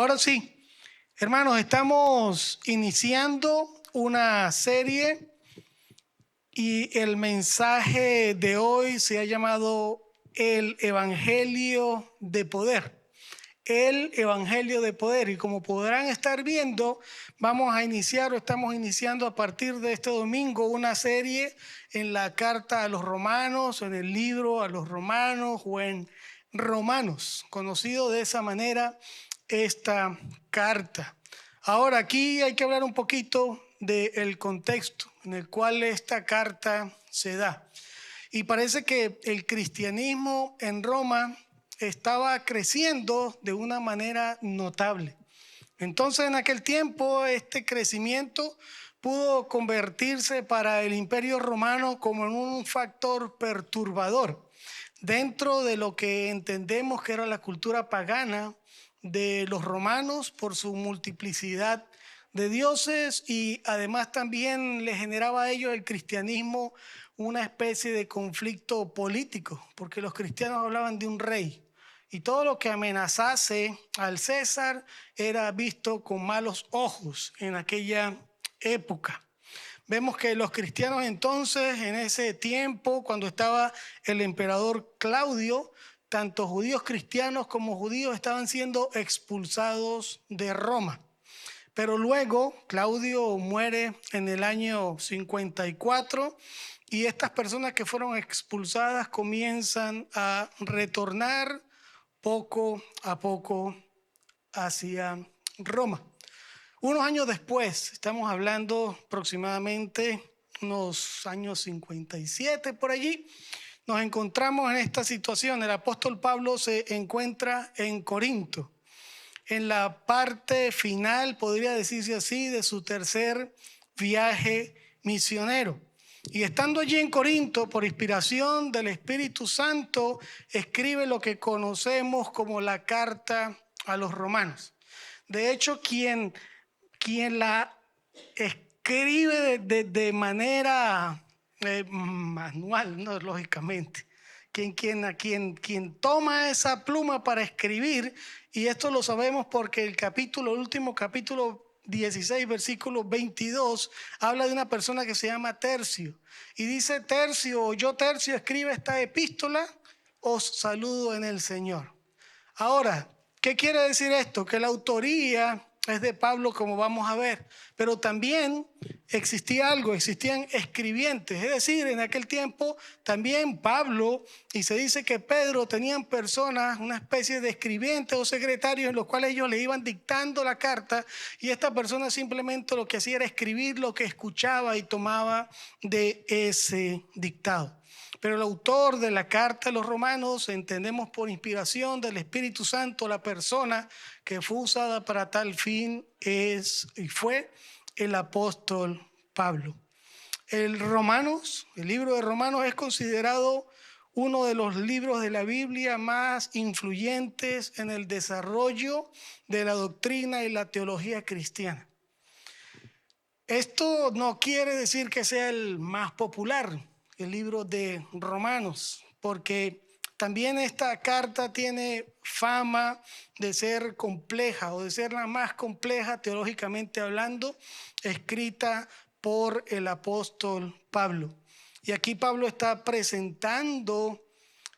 Ahora sí, hermanos, estamos iniciando una serie y el mensaje de hoy se ha llamado el Evangelio de Poder. El Evangelio de Poder. Y como podrán estar viendo, estamos iniciando a partir de este domingo una serie en la carta a los romanos, en el libro a los romanos o en Romanos, conocido de esa manera esta carta. Ahora aquí hay que hablar un poquito del contexto en el cual esta carta se da. Y parece que el cristianismo en Roma estaba creciendo de una manera notable. Entonces, en aquel tiempo, este crecimiento pudo convertirse para el Imperio Romano como en un factor perturbador dentro de lo que entendemos que era la cultura pagana de los romanos por su multiplicidad de dioses, y además también le generaba a ellos el cristianismo una especie de conflicto político, porque los cristianos hablaban de un rey y todo lo que amenazase al César era visto con malos ojos en aquella época. Vemos que los cristianos entonces, en ese tiempo, cuando estaba el emperador Claudio, tanto judíos cristianos como judíos estaban siendo expulsados de Roma. Pero luego Claudio muere en el año 54 y estas personas que fueron expulsadas comienzan a retornar poco a poco hacia Roma. Unos años después, estamos hablando aproximadamente unos años 57 por allí, nos encontramos en esta situación. El apóstol Pablo se encuentra en Corinto, en la parte final, podría decirse así, de su tercer viaje misionero. Y estando allí en Corinto, por inspiración del Espíritu Santo, escribe lo que conocemos como la carta a los romanos. De hecho, quien la escribe de manera manual, ¿no? Lógicamente. Quien toma esa pluma para escribir, y esto lo sabemos porque el último capítulo 16, versículo 22, habla de una persona que se llama Tercio. Y dice: Tercio, o yo Tercio, escribe esta epístola, os saludo en el Señor. Ahora, ¿qué quiere decir esto? Que la autoría es de Pablo, como vamos a ver, pero también existían escribientes, es decir, en aquel tiempo también Pablo y se dice que Pedro tenían personas, una especie de escribientes o secretarios en los cuales ellos le iban dictando la carta, y esta persona simplemente lo que hacía era escribir lo que escuchaba y tomaba de ese dictado. Pero el autor de la carta a los romanos, entendemos por inspiración del Espíritu Santo, la persona que fue usada para tal fin fue el apóstol Pablo. El libro de Romanos es considerado uno de los libros de la Biblia más influyentes en el desarrollo de la doctrina y la teología cristiana. Esto no quiere decir que sea el más popular, el libro de Romanos, porque también esta carta tiene fama de ser compleja o de ser la más compleja teológicamente hablando, escrita por el apóstol Pablo. Y aquí Pablo está presentando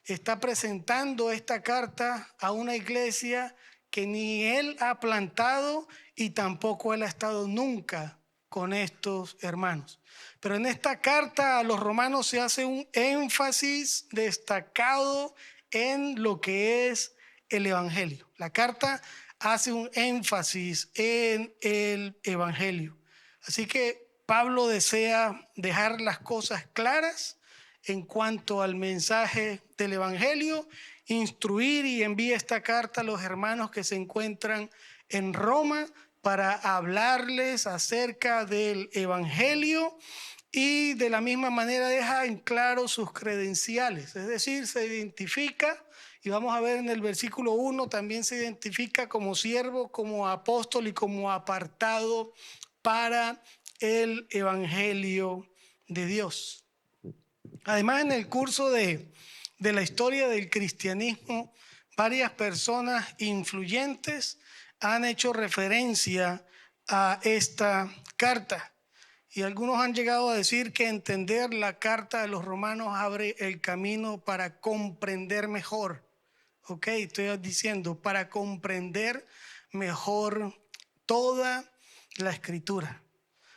esta carta a una iglesia que ni él ha plantado y tampoco él ha estado nunca con estos hermanos. Pero en esta carta a los romanos se hace un énfasis destacado en lo que es el evangelio. La carta hace un énfasis en el evangelio. Así que Pablo desea dejar las cosas claras en cuanto al mensaje del evangelio, instruir, y envía esta carta a los hermanos que se encuentran en Roma para hablarles acerca del evangelio, y de la misma manera deja en claro sus credenciales, es decir, se identifica, y vamos a ver en el versículo 1, también se identifica como siervo, como apóstol y como apartado para el evangelio de Dios. Además, en el curso de la historia del cristianismo, varias personas influyentes han hecho referencia a esta carta. Y algunos han llegado a decir que entender la carta de los romanos abre el camino para comprender mejor. Ok, estoy diciendo, para comprender mejor toda la escritura.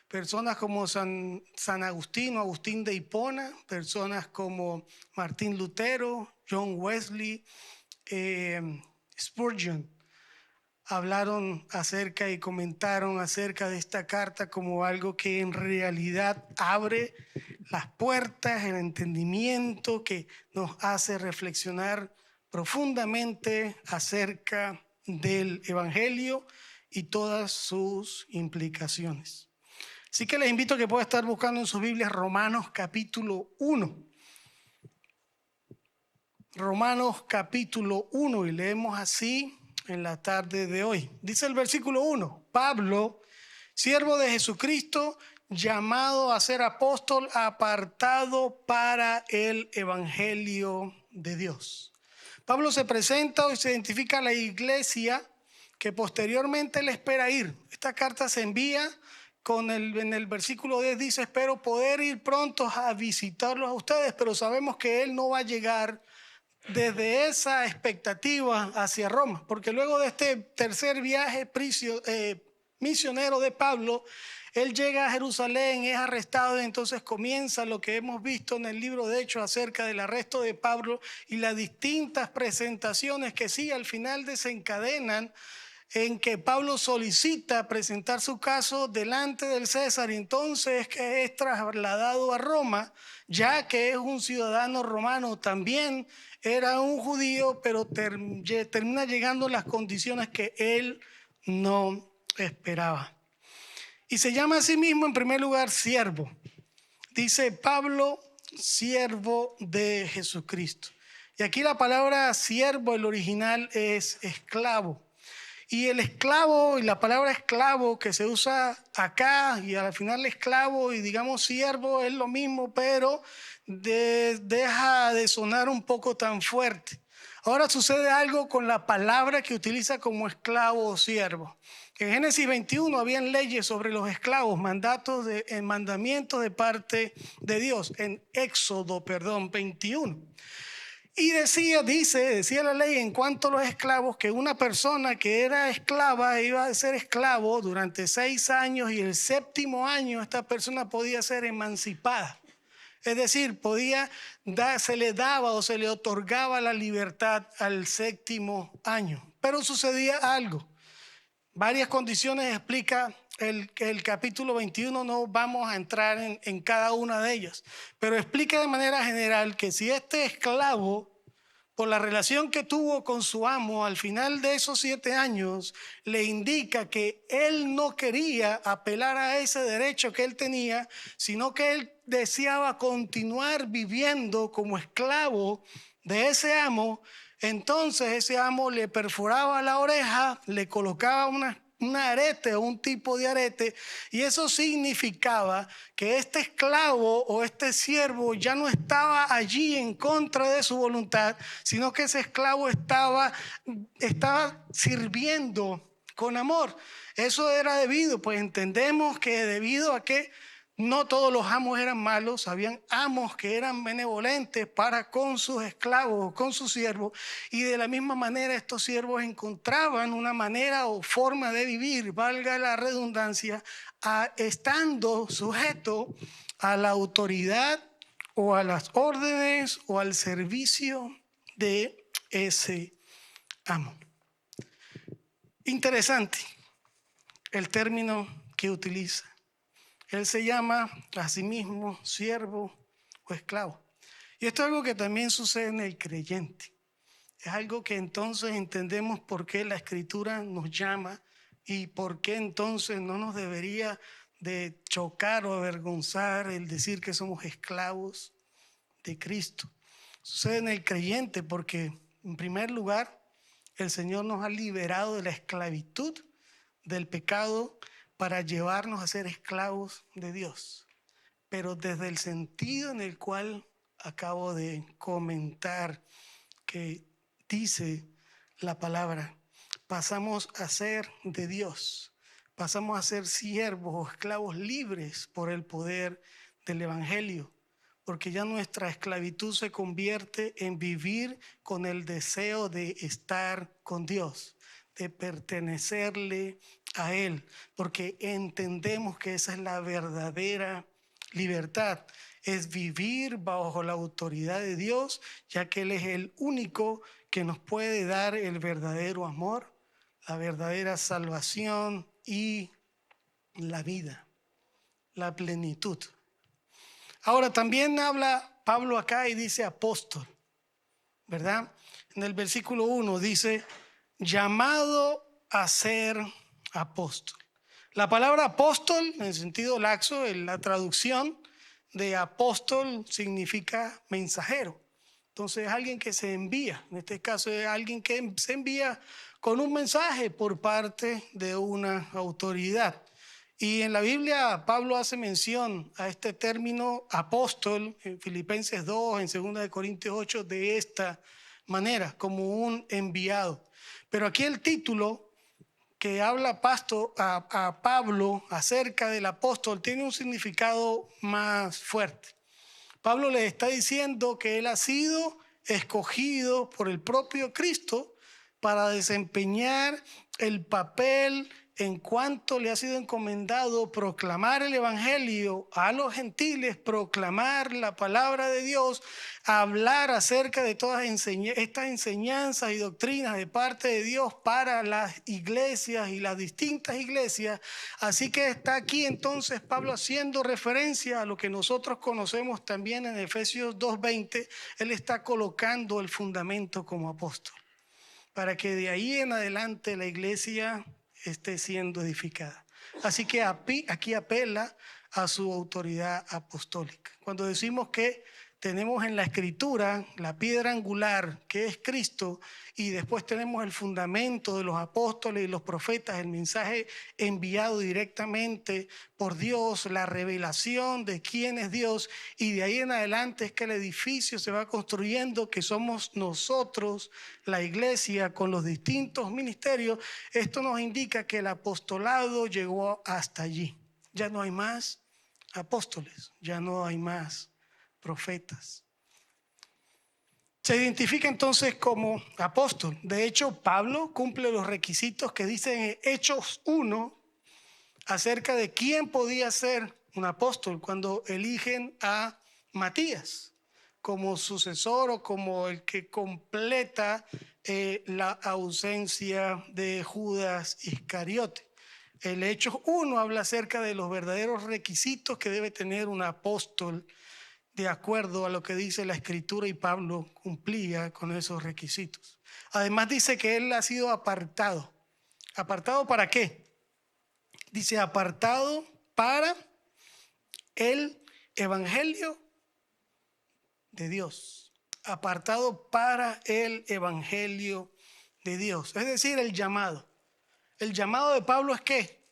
Personas como San Agustín o Agustín de Hipona, personas como Martín Lutero, John Wesley, Spurgeon, hablaron acerca y comentaron acerca de esta carta como algo que en realidad abre las puertas, el entendimiento, que nos hace reflexionar profundamente acerca del Evangelio y todas sus implicaciones. Así que les invito a que puedan estar buscando en sus Biblias Romanos capítulo 1. Romanos capítulo 1, y leemos así en la tarde de hoy. Dice el versículo 1, Pablo, siervo de Jesucristo, llamado a ser apóstol, apartado para el Evangelio de Dios. Pablo se presenta y se identifica a la iglesia que posteriormente le espera ir. Esta carta se envía en el versículo 10 dice, espero poder ir pronto a visitarlos a ustedes, pero sabemos que él no va a llegar desde esa expectativa hacia Roma, porque luego de este tercer viaje misionero de Pablo, él llega a Jerusalén, es arrestado y entonces comienza lo que hemos visto en el libro de Hechos acerca del arresto de Pablo y las distintas presentaciones que sí al final desencadenan en que Pablo solicita presentar su caso delante del César y entonces que es trasladado a Roma, ya que es un ciudadano romano, también era un judío, pero termina llegando las condiciones que él no esperaba. Y se llama a sí mismo en primer lugar siervo. Dice Pablo, siervo de Jesucristo. Y aquí la palabra siervo, el original es esclavo. Y el esclavo y la palabra esclavo que se usa acá y al final esclavo y digamos siervo es lo mismo, pero deja de sonar un poco tan fuerte. Ahora sucede algo con la palabra que utiliza como esclavo o siervo. En Génesis 21 habían leyes sobre los esclavos, mandamientos de parte de Dios. En Éxodo, 21. Y decía la ley en cuanto a los esclavos que una persona que era esclava iba a ser esclavo durante 6 años y el 7º año esta persona podía ser emancipada. Es decir, se le daba o se le otorgaba la libertad al 7º año. Pero sucedía algo. Varias condiciones explica el capítulo 21, no vamos a entrar en cada una de ellas, pero explica de manera general que si este esclavo, por la relación que tuvo con su amo al final de esos 7 años, le indica que él no quería apelar a ese derecho que él tenía, sino que él deseaba continuar viviendo como esclavo de ese amo, entonces ese amo le perforaba la oreja, le colocaba un arete o un tipo de arete, y eso significaba que este esclavo o este siervo ya no estaba allí en contra de su voluntad, sino que ese esclavo estaba sirviendo con amor. Eso era pues entendemos que debido a que no todos los amos eran malos, habían amos que eran benevolentes para con sus esclavos, con sus siervos, y de la misma manera estos siervos encontraban una manera o forma de vivir, valga la redundancia, estando sujeto a la autoridad o a las órdenes o al servicio de ese amo. Interesante el término que utiliza. Él se llama a sí mismo siervo o esclavo. Y esto es algo que también sucede en el creyente. Es algo que entonces entendemos por qué la Escritura nos llama y por qué entonces no nos debería de chocar o avergonzar el decir que somos esclavos de Cristo. Sucede en el creyente porque, en primer lugar, el Señor nos ha liberado de la esclavitud del pecado para llevarnos a ser esclavos de Dios, pero desde el sentido en el cual acabo de comentar que dice la palabra. pasamos a ser de Dios. Pasamos a ser siervos o esclavos libres por el poder del Evangelio, porque ya nuestra esclavitud se convierte en vivir con el deseo de estar con Dios, de pertenecerle a Él, porque entendemos que esa es la verdadera libertad, es vivir bajo la autoridad de Dios, ya que Él es el único que nos puede dar el verdadero amor, la verdadera salvación y la vida, la plenitud. Ahora también habla Pablo acá y dice apóstol, ¿verdad? En el versículo 1 dice, llamado a ser apóstol. La palabra apóstol, en sentido laxo, en la traducción de apóstol significa mensajero. Entonces es alguien que se envía, en este caso es alguien que se envía con un mensaje por parte de una autoridad. Y en la Biblia Pablo hace mención a este término apóstol en Filipenses 2, en 2 Corintios 8, de esta manera, como un enviado. Pero aquí el título que habla a Pablo acerca del apóstol tiene un significado más fuerte. Pablo le está diciendo que él ha sido escogido por el propio Cristo para desempeñar el papel en cuanto le ha sido encomendado proclamar el evangelio a los gentiles, proclamar la palabra de Dios, hablar acerca de todas estas enseñanzas y doctrinas de parte de Dios para las iglesias y las distintas iglesias. Así que está aquí entonces Pablo haciendo referencia a lo que nosotros conocemos también en Efesios 2:20. Él está colocando el fundamento como apóstol, para que de ahí en adelante la iglesia esté siendo edificada. Así que aquí apela a su autoridad apostólica. Cuando decimos que tenemos en la escritura la piedra angular que es Cristo y después tenemos el fundamento de los apóstoles y los profetas, el mensaje enviado directamente por Dios, la revelación de quién es Dios, y de ahí en adelante es que el edificio se va construyendo, que somos nosotros, la iglesia, con los distintos ministerios. Esto nos indica que el apostolado llegó hasta allí. Ya no hay más apóstoles, ya no hay más profetas. Se identifica entonces como apóstol. De hecho, Pablo cumple los requisitos que dicen en Hechos 1 acerca de quién podía ser un apóstol cuando eligen a Matías como sucesor o como el que completa la ausencia de Judas Iscariote. El Hechos 1 habla acerca de los verdaderos requisitos que debe tener un apóstol de acuerdo a lo que dice la Escritura, y Pablo cumplía con esos requisitos. Además dice que él ha sido apartado. ¿Apartado para qué? Dice apartado para el evangelio de Dios. Apartado para el evangelio de Dios. Es decir, el llamado. El llamado de Pablo es ¿qué?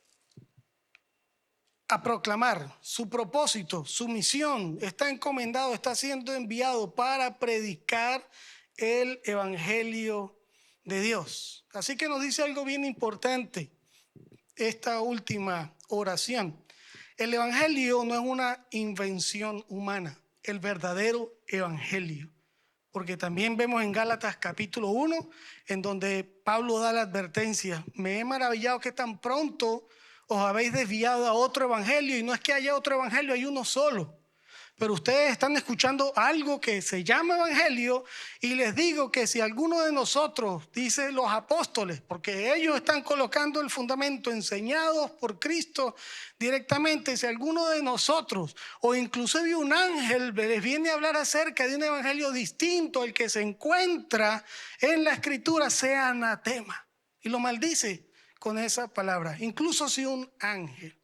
A proclamar su propósito, su misión. Está encomendado, está siendo enviado para predicar el evangelio de Dios. Así que nos dice algo bien importante esta última oración. El evangelio no es una invención humana, el verdadero evangelio. Porque también vemos en Gálatas capítulo 1, en donde Pablo da la advertencia: me he maravillado que tan pronto os habéis desviado a otro evangelio, y no es que haya otro evangelio, hay uno solo. Pero ustedes están escuchando algo que se llama evangelio, y les digo que si alguno de nosotros, dice los apóstoles, porque ellos están colocando el fundamento enseñados por Cristo directamente, si alguno de nosotros o inclusive un ángel les viene a hablar acerca de un evangelio distinto al que se encuentra en la escritura, sea anatema, y lo maldice con esa palabra, incluso si un ángel.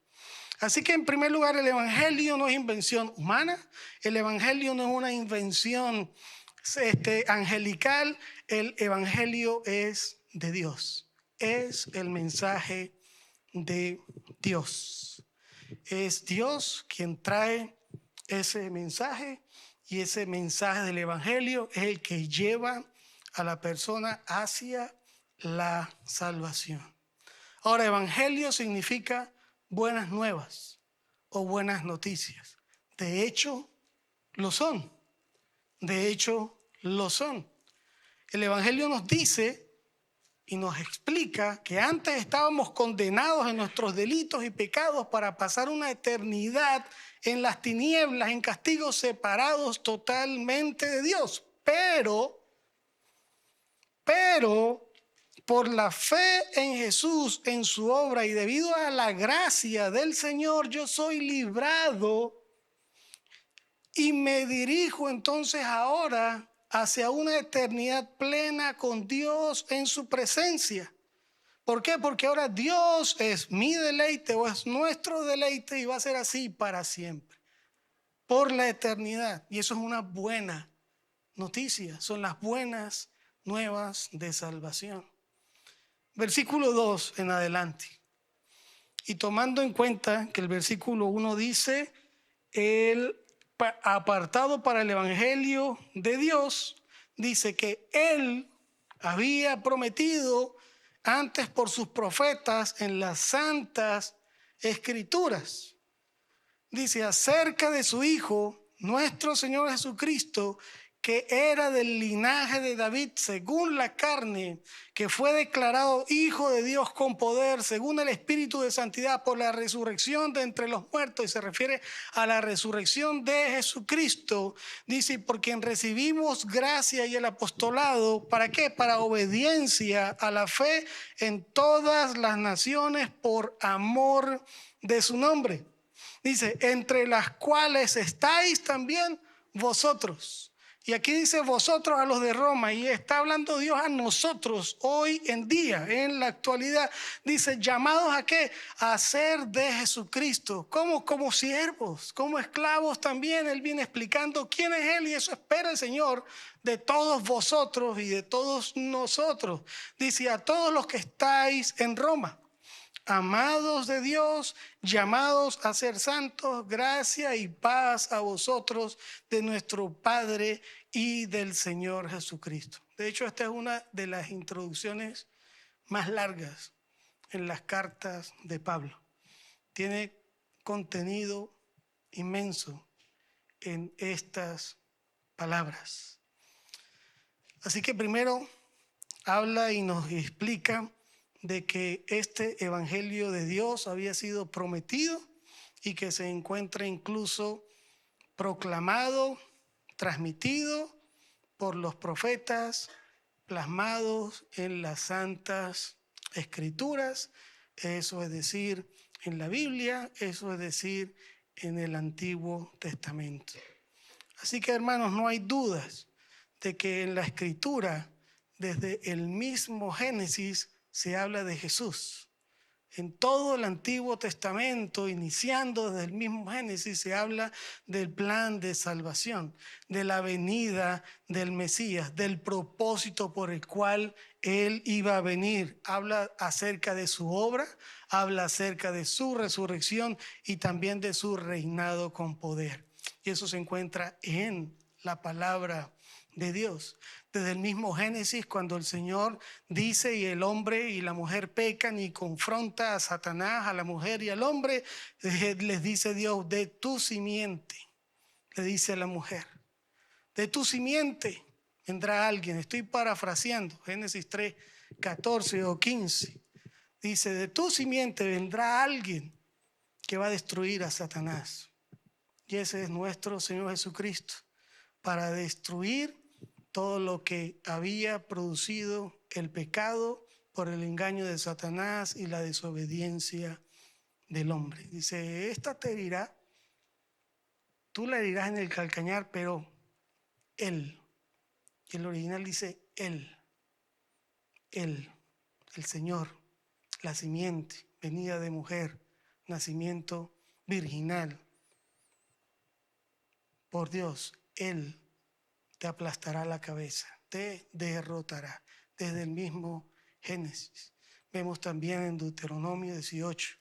Así que en primer lugar, el evangelio no es invención humana, el evangelio no es una invención angelical, el evangelio es de Dios, es el mensaje de Dios. Es Dios quien trae ese mensaje, y ese mensaje del evangelio es el que lleva a la persona hacia la salvación. Ahora, evangelio significa buenas nuevas o buenas noticias. De hecho, lo son. De hecho, lo son. El evangelio nos dice y nos explica que antes estábamos condenados en nuestros delitos y pecados para pasar una eternidad en las tinieblas, en castigos, separados totalmente de Dios. Pero por la fe en Jesús, en su obra y debido a la gracia del Señor, yo soy librado y me dirijo entonces ahora hacia una eternidad plena con Dios en su presencia. ¿Por qué? Porque ahora Dios es mi deleite o es nuestro deleite y va a ser así para siempre, por la eternidad. Y eso es una buena noticia, son las buenas nuevas de salvación. Versículo 2 en adelante. Y tomando en cuenta que el versículo 1 dice, el apartado para el evangelio de Dios, dice que Él había prometido antes por sus profetas en las santas escrituras. Dice acerca de su Hijo, nuestro Señor Jesucristo, que era del linaje de David según la carne, que fue declarado Hijo de Dios con poder, según el Espíritu de Santidad, por la resurrección de entre los muertos, y se refiere a la resurrección de Jesucristo. Dice, por quien recibimos gracia y el apostolado, ¿para qué? Para obediencia a la fe en todas las naciones por amor de su nombre. Dice, entre las cuales estáis también vosotros. Y aquí dice vosotros a los de Roma, y está hablando Dios a nosotros hoy en día, en la actualidad. Dice, llamados ¿a qué? A ser de Jesucristo. Como siervos, como esclavos también. Él viene explicando quién es Él, y eso espera el Señor de todos vosotros y de todos nosotros. Dice, a todos los que estáis en Roma, amados de Dios, llamados a ser santos, gracia y paz a vosotros de nuestro Padre y del Señor Jesucristo. De hecho, esta es una de las introducciones más largas en las cartas de Pablo. Tiene contenido inmenso en estas palabras. Así que primero habla y nos explica de que este evangelio de Dios había sido prometido y que se encuentra incluso proclamado, transmitido por los profetas, plasmados en las santas escrituras, eso es decir, en la Biblia, eso es decir, en el Antiguo Testamento. Así que, hermanos, no hay dudas de que en la escritura, desde el mismo Génesis, se habla de Jesús. En todo el Antiguo Testamento, iniciando desde el mismo Génesis, se habla del plan de salvación, de la venida del Mesías, del propósito por el cual Él iba a venir. Habla acerca de su obra, habla acerca de su resurrección y también de su reinado con poder. Y eso se encuentra en la palabra de Dios. Desde el mismo Génesis, cuando el Señor dice y el hombre y la mujer pecan y confronta a Satanás, a la mujer y al hombre, les dice Dios, de tu simiente, le dice a la mujer, de tu simiente vendrá alguien. Estoy parafraseando, Génesis 3, 14 o 15. Dice, de tu simiente vendrá alguien que va a destruir a Satanás. Y ese es nuestro Señor Jesucristo, para destruir todo lo que había producido el pecado por el engaño de Satanás y la desobediencia del hombre. Dice, esta te herirá, tú la herirás en el calcañar, pero él, y el original dice él, el Señor, la simiente, venida de mujer, nacimiento virginal por Dios, él te aplastará la cabeza, te derrotará. Desde el mismo Génesis. Vemos también en Deuteronomio 18,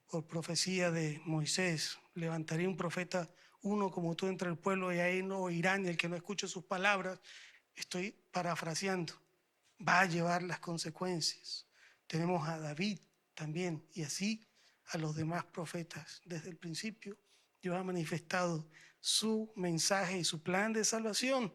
por profecía de Moisés, levantaré un profeta, uno como tú entre el pueblo, y ahí no oirá ni el que no escuche sus palabras. Estoy parafraseando. va a llevar las consecuencias. Tenemos a David también, y así a los demás profetas. Desde el principio Dios ha manifestado su mensaje y su plan de salvación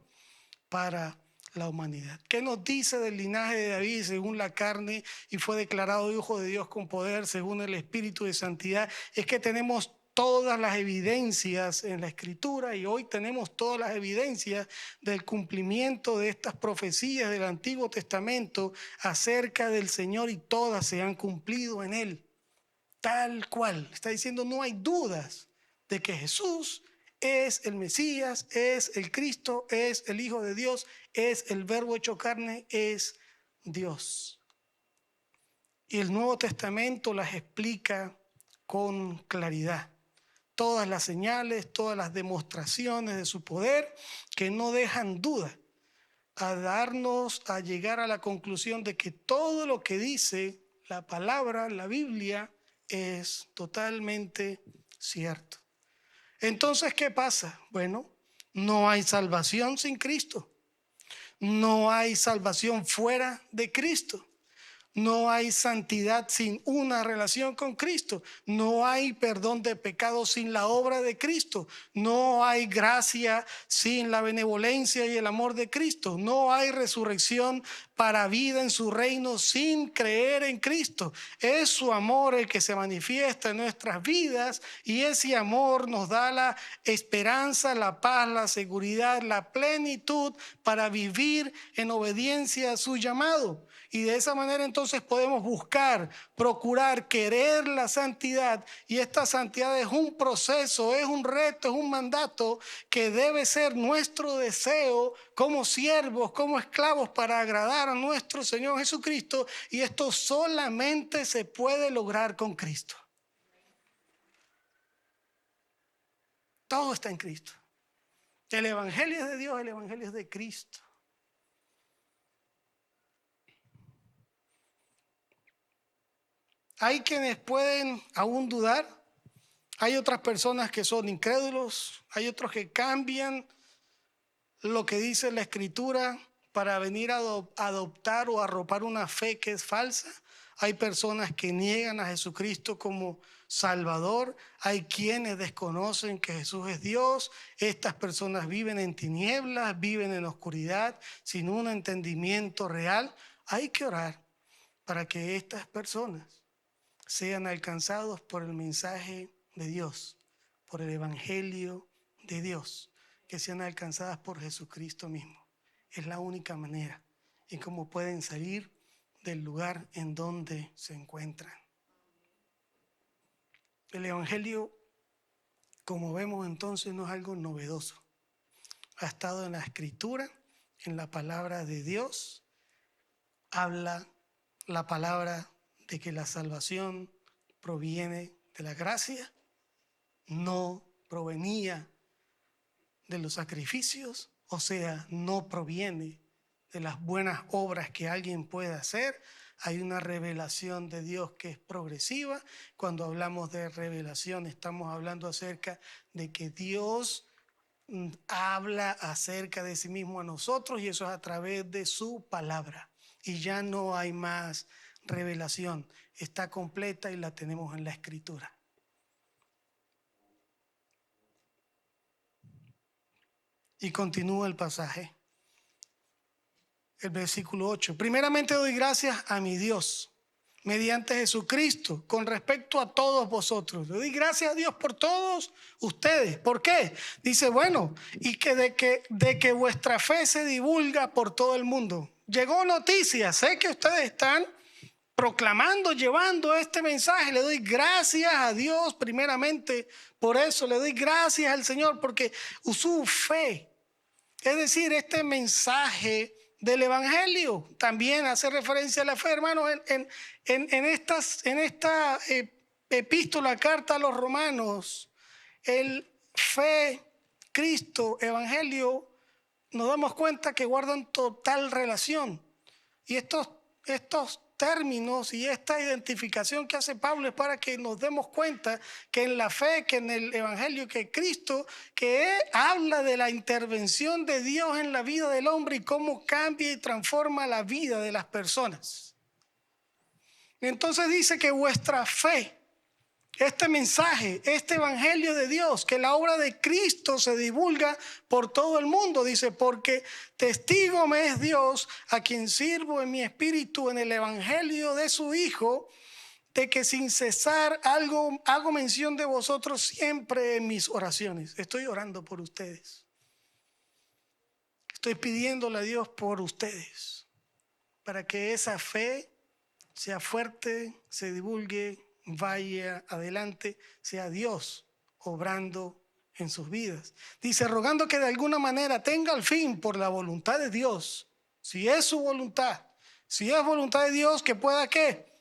para la humanidad. ¿Qué nos dice del linaje de David según la carne y fue declarado hijo de Dios con poder según el Espíritu de santidad? Es que tenemos todas las evidencias en la Escritura y hoy tenemos todas las evidencias del cumplimiento de estas profecías del Antiguo Testamento acerca del Señor y todas se han cumplido en Él. Tal cual. Está diciendo, no hay dudas de que Jesús es el Mesías, es el Cristo, es el Hijo de Dios, es el Verbo hecho carne, es Dios. Y el Nuevo Testamento las explica con claridad. Todas las señales, todas las demostraciones de su poder que no dejan duda a llegar a la conclusión de que todo lo que dice la palabra, la Biblia, es totalmente cierto. Entonces, ¿qué pasa? Bueno, no hay salvación sin Cristo. No hay salvación fuera de Cristo. No hay santidad sin una relación con Cristo. No hay perdón de pecados sin la obra de Cristo. No hay gracia sin la benevolencia y el amor de Cristo. No hay resurrección para vida en su reino sin creer en Cristo. Es su amor el que se manifiesta en nuestras vidas y ese amor nos da la esperanza, la paz, la seguridad, la plenitud para vivir en obediencia a su llamado. Y de esa manera entonces podemos buscar, procurar, querer la santidad. Y esta santidad es un proceso, es un reto, es un mandato que debe ser nuestro deseo como siervos, como esclavos para agradar a nuestro Señor Jesucristo. Y esto solamente se puede lograr con Cristo. Todo está en Cristo. El Evangelio es de Dios, el Evangelio es de Cristo. Hay quienes pueden aún dudar, hay otras personas que son incrédulos, hay otros que cambian lo que dice la Escritura para venir a adoptar o arropar una fe que es falsa. Hay personas que niegan a Jesucristo como Salvador, hay quienes desconocen que Jesús es Dios. Estas personas viven en tinieblas, viven en oscuridad, sin un entendimiento real. Hay que orar para que estas personas sean alcanzados por el mensaje de Dios, por el Evangelio de Dios, que sean alcanzadas por Jesucristo mismo. Es la única manera en cómo pueden salir del lugar en donde se encuentran. El Evangelio, como vemos entonces, no es algo novedoso. Ha estado en la Escritura, en la palabra de Dios. Habla la palabra de que la salvación proviene de la gracia, no provenía de los sacrificios, o sea, no proviene de las buenas obras que alguien pueda hacer. Hay una revelación de Dios que es progresiva. Cuando hablamos de revelación, estamos hablando acerca de que Dios habla acerca de sí mismo a nosotros y eso es a través de su palabra. Y ya no hay más revelación, está completa y la tenemos en la Escritura. Y continúa el pasaje, el versículo 8. Primeramente doy gracias a mi Dios mediante Jesucristo con respecto a todos vosotros. Le doy gracias a Dios por todos ustedes. ¿Por qué? Dice, bueno, y que de que vuestra fe se divulga por todo el mundo. Llegó noticia, sé que ustedes están proclamando, llevando este mensaje. Le doy gracias a Dios primeramente por eso. Le doy gracias al Señor porque su fe, es decir, este mensaje del Evangelio también hace referencia a la fe, hermanos. En esta epístola, carta a los romanos, el fe, Cristo, Evangelio, nos damos cuenta que guardan total relación. Y estos términos y esta identificación que hace Pablo es para que nos demos cuenta que en la fe, que en el evangelio, que Cristo, que habla de la intervención de Dios en la vida del hombre y cómo cambia y transforma la vida de las personas. Entonces dice que vuestra fe, este mensaje, este evangelio de Dios, que la obra de Cristo se divulga por todo el mundo, dice, porque testigo me es Dios, a quien sirvo en mi espíritu en el evangelio de su Hijo, de que sin cesar hago mención de vosotros siempre en mis oraciones. Estoy orando por ustedes. Estoy pidiéndole a Dios por ustedes, para que esa fe sea fuerte, se divulgue, vaya adelante, sea Dios obrando en sus vidas. Dice, rogando que de alguna manera tenga al fin por la voluntad de Dios, si es su voluntad, si es voluntad de Dios, que pueda ¿qué?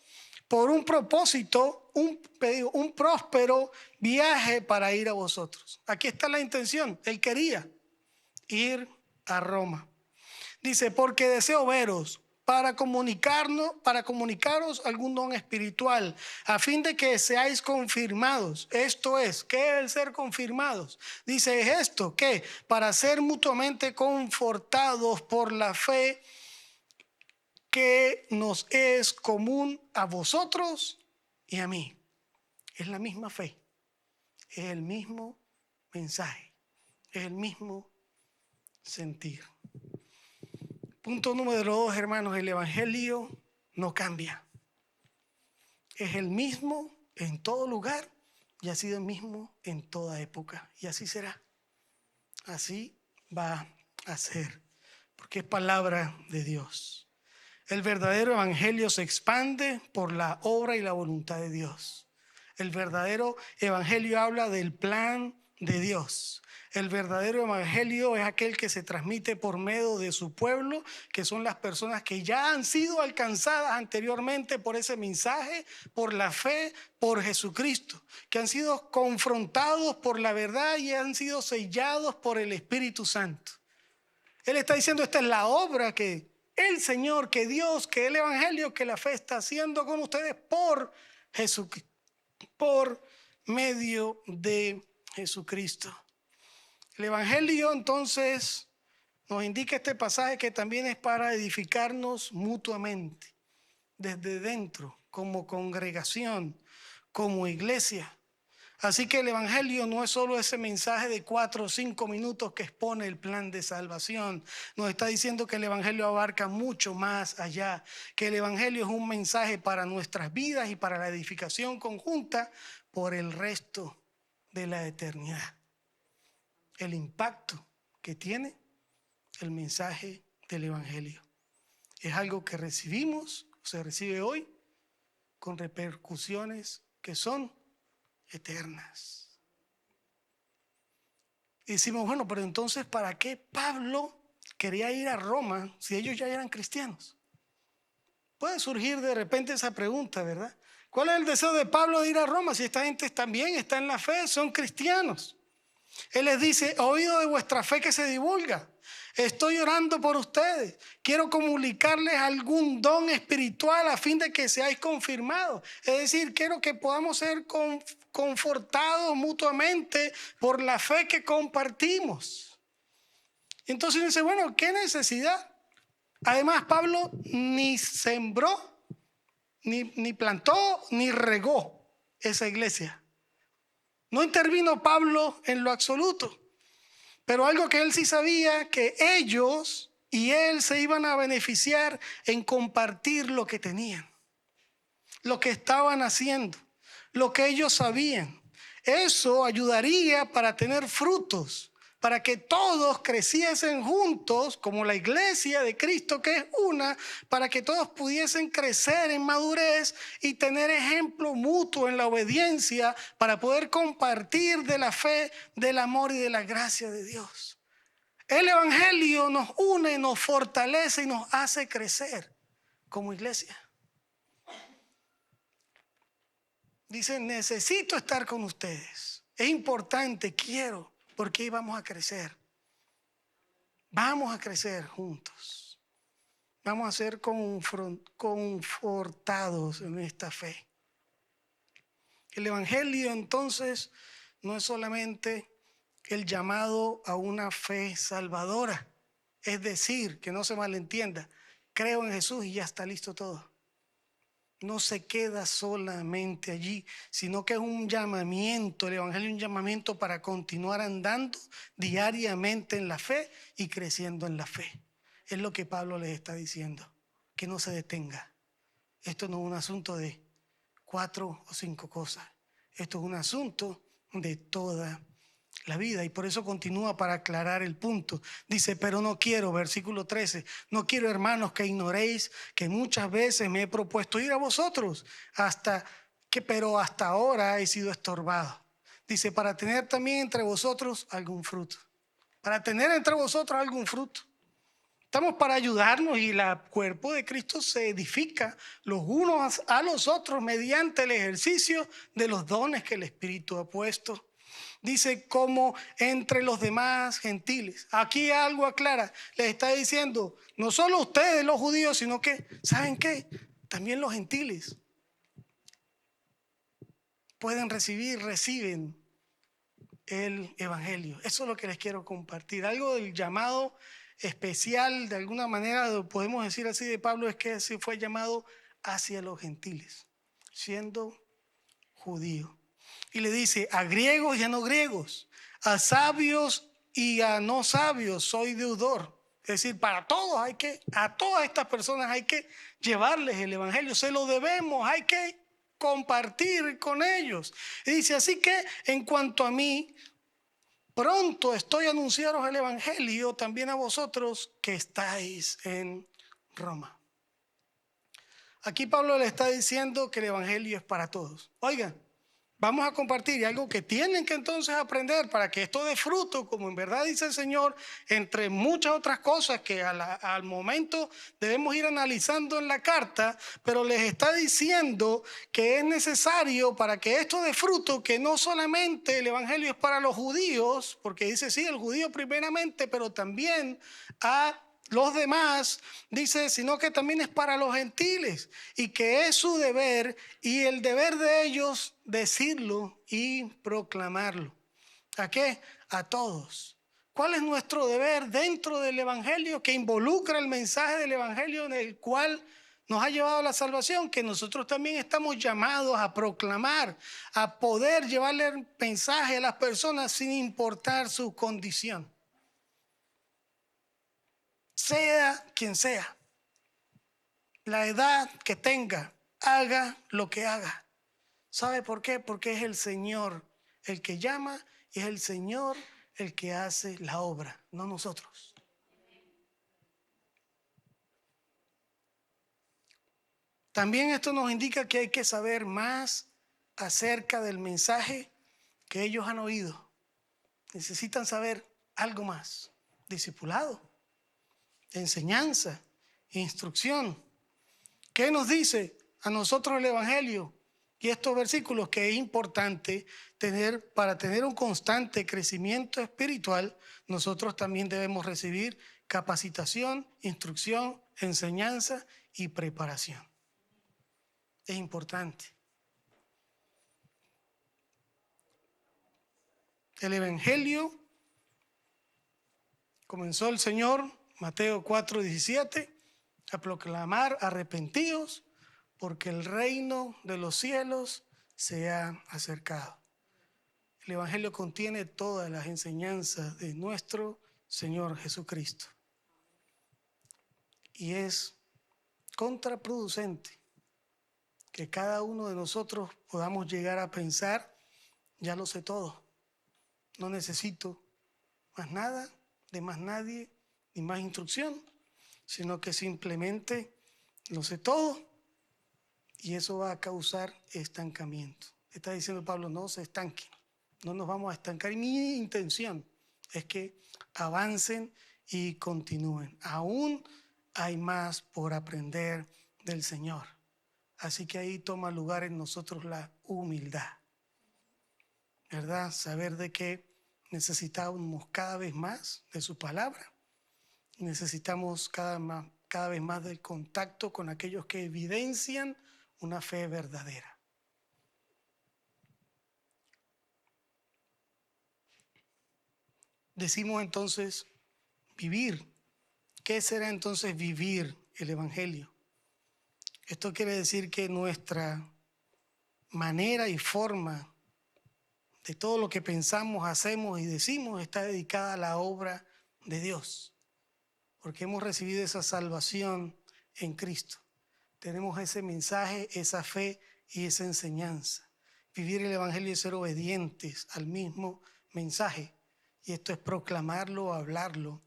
Por un propósito, un próspero viaje para ir a vosotros. Aquí está la intención. Él quería ir a Roma. Dice, porque deseo veros para comunicaros algún don espiritual, a fin de que seáis confirmados. Esto es, ¿qué es el ser confirmados? Dice, es esto, ¿qué? Para ser mutuamente confortados por la fe que nos es común a vosotros y a mí. Es la misma fe, es el mismo mensaje, es el mismo sentir. Punto número 2, hermanos, el evangelio no cambia. Es el mismo en todo lugar y ha sido el mismo en toda época. Y así será. Así va a ser, porque es palabra de Dios. El verdadero evangelio se expande por la obra y la voluntad de Dios. El verdadero evangelio habla del plan de Dios. El verdadero evangelio es aquel que se transmite por medio de su pueblo, que son las personas que ya han sido alcanzadas anteriormente por ese mensaje, por la fe, por Jesucristo, que han sido confrontados por la verdad y han sido sellados por el Espíritu Santo. Él está diciendo, esta es la obra que el Señor, que Dios, que el evangelio, que la fe está haciendo con ustedes por Jesucristo, por medio de Jesucristo. El evangelio entonces nos indica este pasaje que también es para edificarnos mutuamente, desde dentro, como congregación, como iglesia. Así que el evangelio no es solo ese mensaje de 4 o 5 minutos que expone el plan de salvación. Nos está diciendo que el evangelio abarca mucho más allá, que el evangelio es un mensaje para nuestras vidas y para la edificación conjunta por el resto de la eternidad. El impacto que tiene el mensaje del evangelio es algo que recibimos, se recibe hoy, con repercusiones que son eternas. Y decimos, bueno, pero entonces, ¿para qué Pablo quería ir a Roma si ellos ya eran cristianos? Puede surgir de repente esa pregunta, ¿verdad? ¿Cuál es el deseo de Pablo de ir a Roma si esta gente también está en la fe, son cristianos? Él les dice, he oído de vuestra fe que se divulga. Estoy orando por ustedes. Quiero comunicarles algún don espiritual a fin de que seáis confirmados. Es decir, quiero que podamos ser confortados mutuamente por la fe que compartimos. Entonces dice, bueno, ¿qué necesidad? Además, Pablo ni sembró, ni plantó, ni regó esa iglesia. No intervino Pablo en lo absoluto. Pero algo que él sí sabía, que ellos y él se iban a beneficiar en compartir lo que tenían, lo que estaban haciendo, lo que ellos sabían. Eso ayudaría para tener frutos, para que todos creciesen juntos, como la iglesia de Cristo que es una, para que todos pudiesen crecer en madurez y tener ejemplo mutuo en la obediencia, para poder compartir de la fe, del amor y de la gracia de Dios. El evangelio nos une, nos fortalece y nos hace crecer como iglesia. Dice, necesito estar con ustedes. Es importante, quiero. Porque ahí vamos a crecer. Vamos a crecer juntos. Vamos a ser confortados en esta fe. El Evangelio entonces no es solamente el llamado a una fe salvadora. Es decir, que no se malentienda, creo en Jesús y ya está listo todo. No se queda solamente allí, sino que es un llamamiento, el Evangelio es un llamamiento para continuar andando diariamente en la fe y creciendo en la fe. Es lo que Pablo les está diciendo, que no se detenga. Esto no es un asunto de 4 o 5 cosas. Esto es un asunto de toda la vida, y por eso continúa para aclarar el punto. Dice, pero no quiero, versículo 13, no quiero, hermanos, que ignoréis que muchas veces me he propuesto ir a vosotros, pero hasta ahora he sido estorbado. Dice, para tener también entre vosotros algún fruto. Para tener entre vosotros algún fruto. Estamos para ayudarnos, y el cuerpo de Cristo se edifica los unos a los otros mediante el ejercicio de los dones que el Espíritu ha puesto. Dice, como entre los demás gentiles. Aquí algo aclara. Les está diciendo, no solo ustedes los judíos, sino que, ¿saben qué? También los gentiles reciben el Evangelio. Eso es lo que les quiero compartir. Algo del llamado especial, de alguna manera podemos decir así, de Pablo, es que se fue llamado hacia los gentiles, siendo judío. Y le dice, a griegos y a no griegos, a sabios y a no sabios soy deudor. Es decir, a todas estas personas hay que llevarles el Evangelio, se lo debemos, hay que compartir con ellos. Y dice, así que en cuanto a mí, pronto estoy a anunciaros el Evangelio también a vosotros que estáis en Roma. Aquí Pablo le está diciendo que el Evangelio es para todos. Oigan, vamos a compartir algo que tienen que entonces aprender para que esto dé fruto, como en verdad dice el Señor, entre muchas otras cosas que al momento debemos ir analizando en la carta, pero les está diciendo que es necesario para que esto dé fruto, que no solamente el Evangelio es para los judíos, porque dice sí, el judío primeramente, pero también a los demás, dice, sino que también es para los gentiles, y que es su deber y el deber de ellos decirlo y proclamarlo. ¿A qué? A todos. ¿Cuál es nuestro deber dentro del Evangelio que involucra el mensaje del Evangelio en el cual nos ha llevado a la salvación? Que nosotros también estamos llamados a proclamar, a poder llevarle el mensaje a las personas sin importar su condición. Sea quien sea, la edad que tenga, haga lo que haga. ¿Sabe por qué? Porque es el Señor el que llama y es el Señor el que hace la obra, no nosotros. También esto nos indica que hay que saber más acerca del mensaje que ellos han oído. Necesitan saber algo más. Discipulado, enseñanza, instrucción. ¿Qué nos dice a nosotros el Evangelio y estos versículos? Que es importante para tener un constante crecimiento espiritual, nosotros también debemos recibir capacitación, instrucción, enseñanza y preparación. Es importante. El Evangelio comenzó el Señor, Mateo 4:17, a proclamar: arrepentíos, porque el reino de los cielos se ha acercado. El Evangelio contiene todas las enseñanzas de nuestro Señor Jesucristo. Y es contraproducente que cada uno de nosotros podamos llegar a pensar, ya lo sé todo, no necesito más nada, de más nadie, ni más instrucción, sino que simplemente lo sé todo, y eso va a causar estancamiento. Está diciendo Pablo, no se estanquen, no nos vamos a estancar. Y mi intención es que avancen y continúen. Aún hay más por aprender del Señor. Así que ahí toma lugar en nosotros la humildad, ¿verdad? Saber de que necesitamos cada vez más de su palabra. Necesitamos cada cada vez más del contacto con aquellos que evidencian una fe verdadera. Decimos entonces vivir. ¿Qué será entonces vivir el Evangelio? Esto quiere decir que nuestra manera y forma de todo lo que pensamos, hacemos y decimos está dedicada a la obra de Dios, porque hemos recibido esa salvación en Cristo. Tenemos ese mensaje, esa fe y esa enseñanza. Vivir el Evangelio es ser obedientes al mismo mensaje, y esto es proclamarlo, hablarlo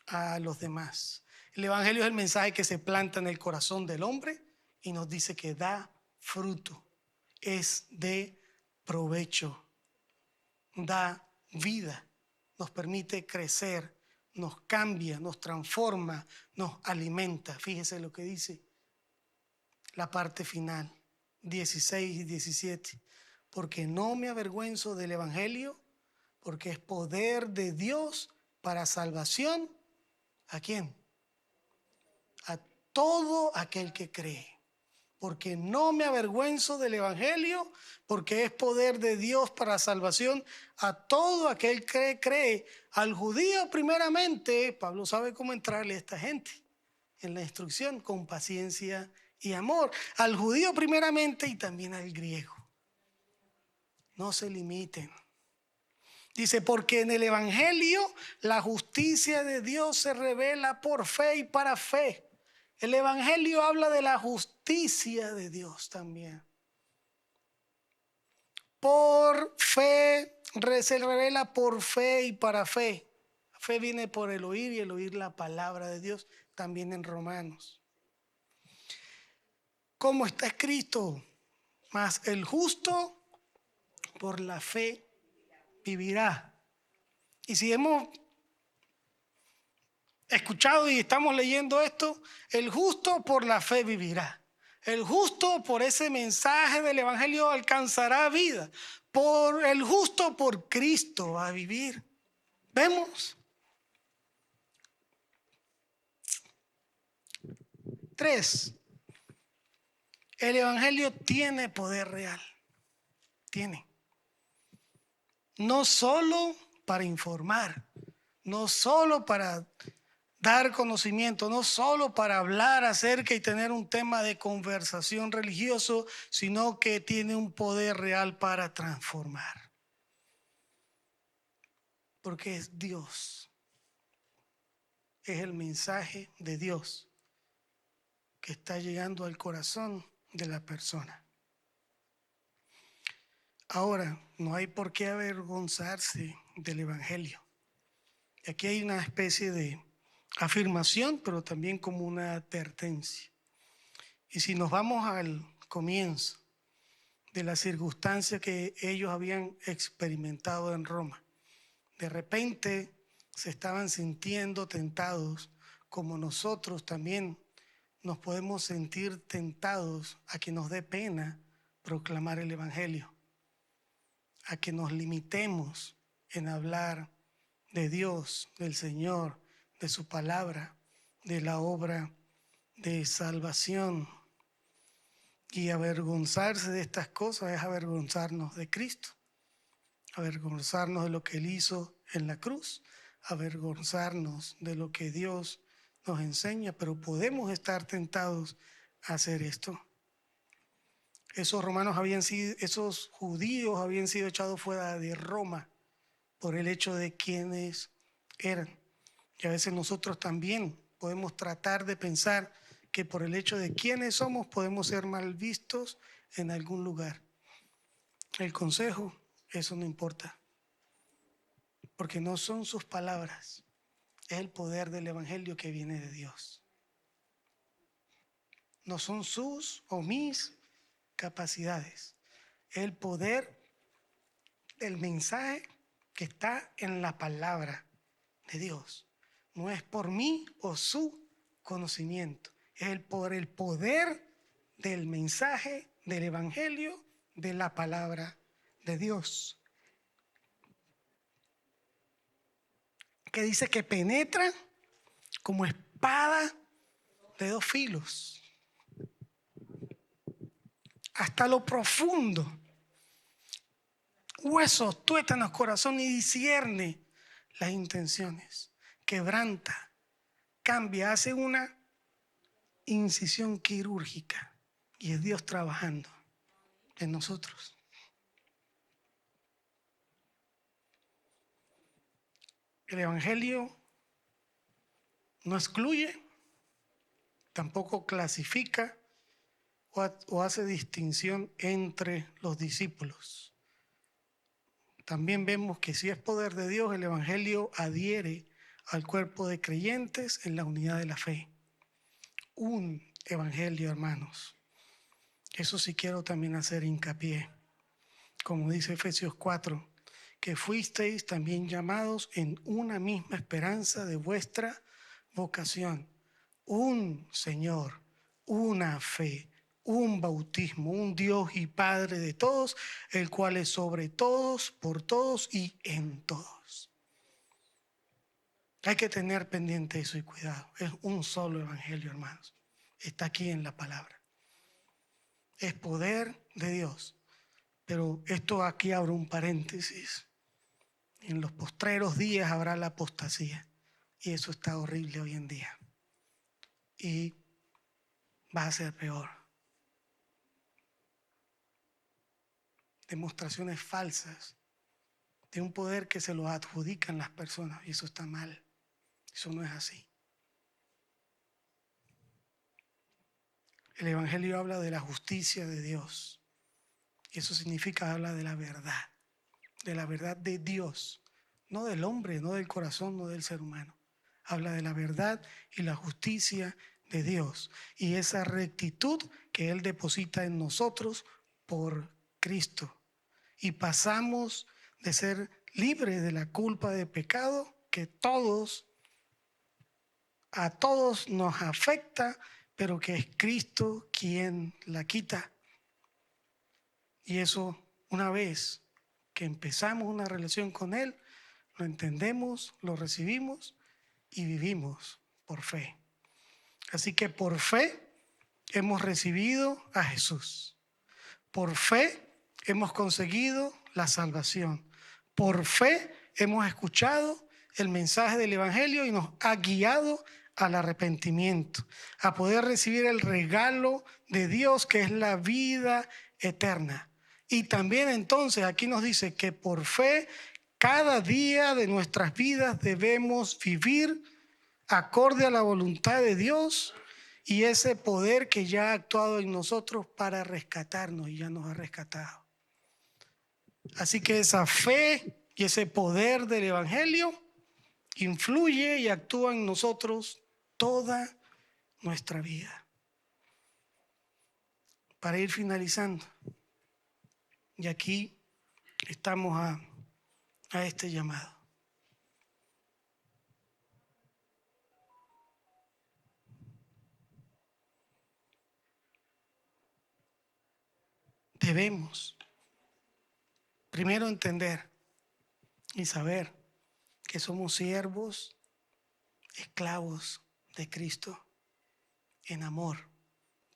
a los demás. El Evangelio es el mensaje que se planta en el corazón del hombre y nos dice que da fruto, es de provecho, da vida, nos permite crecer, nos cambia, nos transforma, nos alimenta. Fíjese lo que dice la parte final, 16 y 17. Porque no me avergüenzo del Evangelio, porque es poder de Dios para salvación. ¿A quién? A todo aquel que cree. Porque no me avergüenzo del Evangelio, porque es poder de Dios para salvación a todo aquel que cree. Al judío primeramente, Pablo sabe cómo entrarle a esta gente en la instrucción con paciencia y amor. Al judío primeramente y también al griego. No se limiten. Dice, porque en el Evangelio la justicia de Dios se revela por fe y para fe. El Evangelio habla de la justicia de Dios también. Por fe, se revela por fe y para fe. La fe viene por el oír y el oír la palabra de Dios, también en Romanos. Como está escrito, mas el justo por la fe vivirá. Y si hemos escuchado y estamos leyendo esto, el justo por la fe vivirá. El justo por ese mensaje del Evangelio alcanzará vida. Por el justo por Cristo va a vivir. ¿Vemos? 3. El Evangelio tiene poder real. Tiene. No solo para informar, no solo para dar conocimiento, no solo para hablar acerca y tener un tema de conversación religioso, sino que tiene un poder real para transformar. Porque es Dios. Es el mensaje de Dios que está llegando al corazón de la persona. Ahora, no hay por qué avergonzarse del Evangelio. Aquí hay una especie de afirmación, pero también como una advertencia. Y si nos vamos al comienzo de la circunstancia que ellos habían experimentado en Roma, de repente se estaban sintiendo tentados, como nosotros también nos podemos sentir tentados a que nos dé pena proclamar el Evangelio, a que nos limitemos en hablar de Dios, del Señor, de su palabra, de la obra de salvación. Y avergonzarse de estas cosas es avergonzarnos de Cristo, avergonzarnos de lo que Él hizo en la cruz, avergonzarnos de lo que Dios nos enseña, pero podemos estar tentados a hacer esto. Esos esos judíos habían sido echados fuera de Roma por el hecho de quienes eran. Y a veces nosotros también podemos tratar de pensar que por el hecho de quiénes somos podemos ser mal vistos en algún lugar. El consejo, eso no importa, porque no son sus palabras, es el poder del Evangelio que viene de Dios. No son sus o mis capacidades, es el poder del mensaje que está en la palabra de Dios. No es por mí o su conocimiento, es por el poder del mensaje del Evangelio, de la palabra de Dios, que dice que penetra como espada de dos filos, hasta lo profundo, huesos, tuétanos, corazón, y discierne las intenciones, quebranta, cambia, hace una incisión quirúrgica, y es Dios trabajando en nosotros. El Evangelio no excluye, tampoco clasifica o hace distinción entre los discípulos. También vemos que si es poder de Dios, el Evangelio adhiere al cuerpo de creyentes en la unidad de la fe. Un Evangelio, hermanos. Eso sí quiero también hacer hincapié. Como dice Efesios 4, que fuisteis también llamados en una misma esperanza de vuestra vocación. Un Señor, una fe, un bautismo, un Dios y Padre de todos, el cual es sobre todos, por todos y en todos. Hay que tener pendiente eso y cuidado. Es un solo evangelio, hermanos. Está aquí en la palabra. Es poder de Dios. Pero esto aquí abre un paréntesis. En los postreros días habrá la apostasía. Y eso está horrible hoy en día. Y va a ser peor. Demostraciones falsas de un poder que se lo adjudican las personas. Y eso está mal. Eso no es así. El Evangelio habla de la justicia de Dios. Y eso significa habla de la verdad de Dios. No del hombre, no del corazón, no del ser humano. Habla de la verdad y la justicia de Dios. Y esa rectitud que Él deposita en nosotros por Cristo. Y pasamos de ser libres de la culpa de pecado que a todos nos afecta, pero que es Cristo quien la quita. Y eso, una vez que empezamos una relación con Él, lo entendemos, lo recibimos y vivimos por fe. Así que por fe hemos recibido a Jesús. Por fe hemos conseguido la salvación. Por fe hemos escuchado el mensaje del Evangelio y nos ha guiado al arrepentimiento, a poder recibir el regalo de Dios que es la vida eterna. Y también entonces aquí nos dice que por fe cada día de nuestras vidas debemos vivir acorde a la voluntad de Dios y ese poder que ya ha actuado en nosotros para rescatarnos y ya nos ha rescatado. Así que esa fe y ese poder del Evangelio influye y actúa en nosotros toda nuestra vida. Para ir finalizando, y aquí estamos a este llamado. Debemos primero entender y saber que somos siervos, esclavos de Cristo, en amor,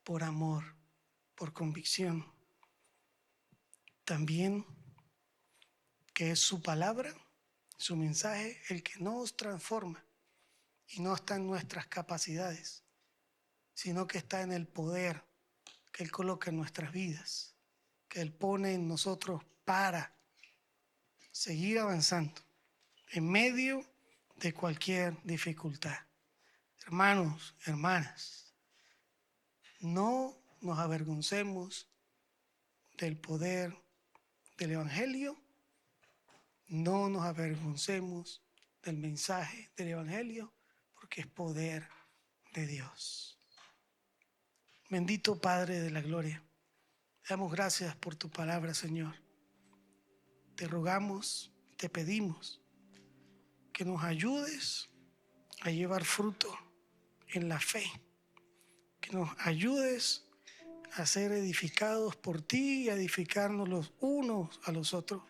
por convicción. También que es su palabra, su mensaje, el que nos transforma y no está en nuestras capacidades, sino que está en el poder que Él coloca en nuestras vidas, que Él pone en nosotros para seguir avanzando en medio de cualquier dificultad. Hermanos, hermanas, no nos avergoncemos del poder del Evangelio, no nos avergoncemos del mensaje del Evangelio, porque es poder de Dios. Bendito Padre de la gloria, damos gracias por tu palabra, Señor. Te rogamos, te pedimos que nos ayudes a llevar fruto en la fe, que nos ayudes a ser edificados por ti y a edificarnos los unos a los otros.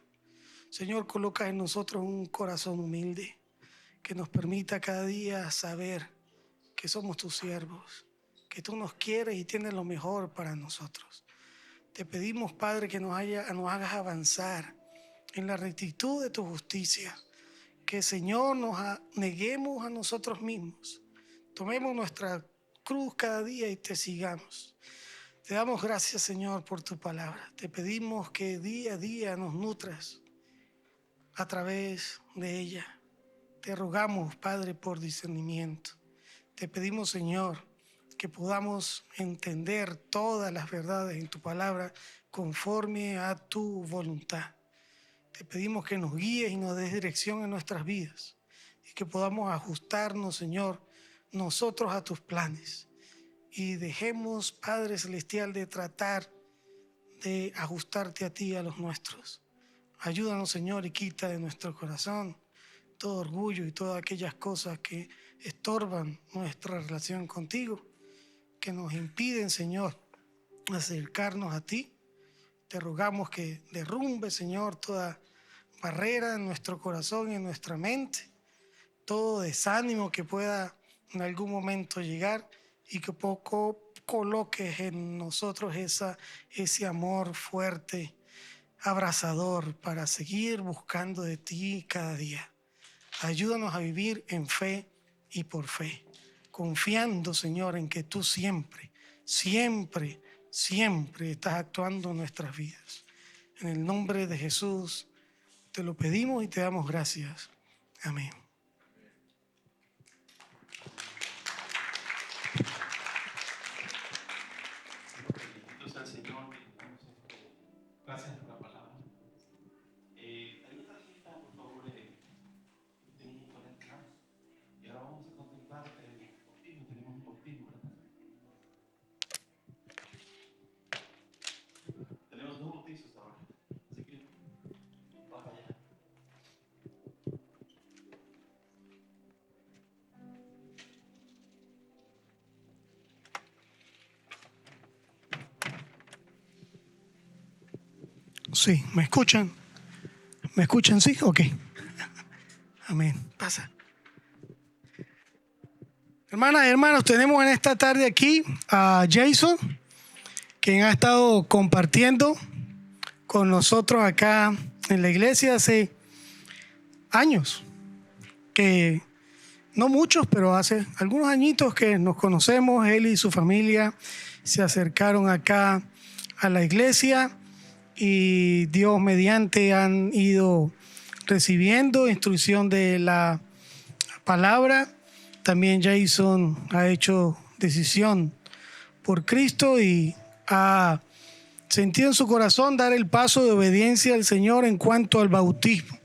Señor, coloca en nosotros un corazón humilde que nos permita cada día saber que somos tus siervos que tú nos quieres y tienes lo mejor para nosotros. Te pedimos, Padre, que nos hagas avanzar en la rectitud de tu justicia. Que, Señor, neguemos a nosotros mismos. Tomemos nuestra cruz cada día y te sigamos. Te damos gracias, Señor, por tu palabra. Te pedimos que día a día nos nutras a través de ella. Te rogamos, Padre, por discernimiento. Te pedimos, Señor, que podamos entender todas las verdades en tu palabra conforme a tu voluntad. Te pedimos que nos guíes y nos des dirección en nuestras vidas y que podamos ajustarnos, Señor, nosotros a tus planes. Y dejemos, Padre Celestial, de tratar de ajustarte a ti y a los nuestros. Ayúdanos, Señor, y quita de nuestro corazón todo orgullo y todas aquellas cosas que estorban nuestra relación contigo, que nos impiden, Señor, acercarnos a ti. Te rogamos que derrumbe, Señor, toda barrera en nuestro corazón y en nuestra mente, todo desánimo que pueda en algún momento llegar, y que poco coloques en nosotros ese amor fuerte, abrazador, para seguir buscando de ti cada día. Ayúdanos a vivir en fe y por fe, confiando, Señor, en que tú siempre, siempre, siempre estás actuando en nuestras vidas. En el nombre de Jesús te lo pedimos y te damos gracias. Amén. Bendito sea el Señor. Gracias por la palabra. Ayuda aquí, por favor, tengo un conectar. Y ahora vamos a contemplar el bautismo. Tenemos un bautismo, ¿verdad? Tenemos dos bautizos ahora. Así que va para allá. Sí, ¿me escuchan? ¿Me escuchan? Sí, ok. Amén. Pasa. Hermanas y hermanos, tenemos en esta tarde aquí a Jason, quien ha estado compartiendo con nosotros acá en la iglesia hace años, que no muchos, pero hace algunos añitos que nos conocemos. Él y su familia se acercaron acá a la iglesia y Dios mediante han ido recibiendo instrucción de la palabra. También Jason ha hecho decisión por Cristo y ha sentido en su corazón dar el paso de obediencia al Señor en cuanto al bautismo.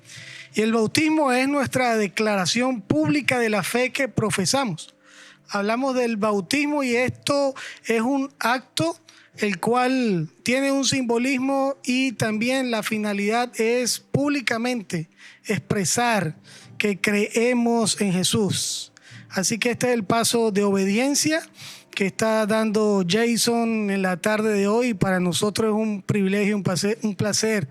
Y el bautismo es nuestra declaración pública de la fe que profesamos. Hablamos del bautismo y esto es un acto el cual tiene un simbolismo, y también la finalidad es públicamente expresar que creemos en Jesús. Así que este es el paso de obediencia que está dando Jason en la tarde de hoy. Para nosotros es un privilegio, un placer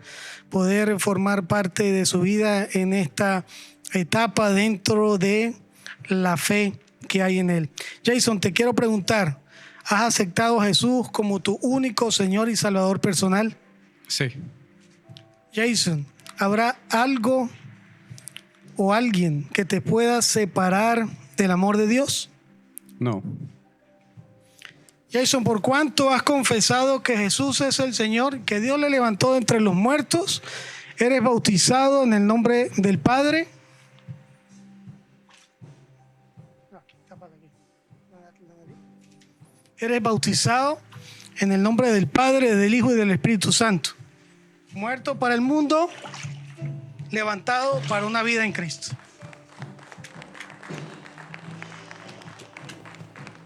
poder formar parte de su vida en esta etapa dentro de la fe que hay en él. Jason, te quiero preguntar, ¿has aceptado a Jesús como tu único Señor y Salvador personal? Sí. Jason, ¿habrá algo o alguien que te pueda separar del amor de Dios? No. Jason, ¿por cuánto has confesado que Jesús es el Señor, que Dios le levantó de entre los muertos? ¿Eres bautizado en el nombre del Padre? Eres bautizado en el nombre del Padre, del Hijo y del Espíritu Santo. Muerto para el mundo, levantado para una vida en Cristo.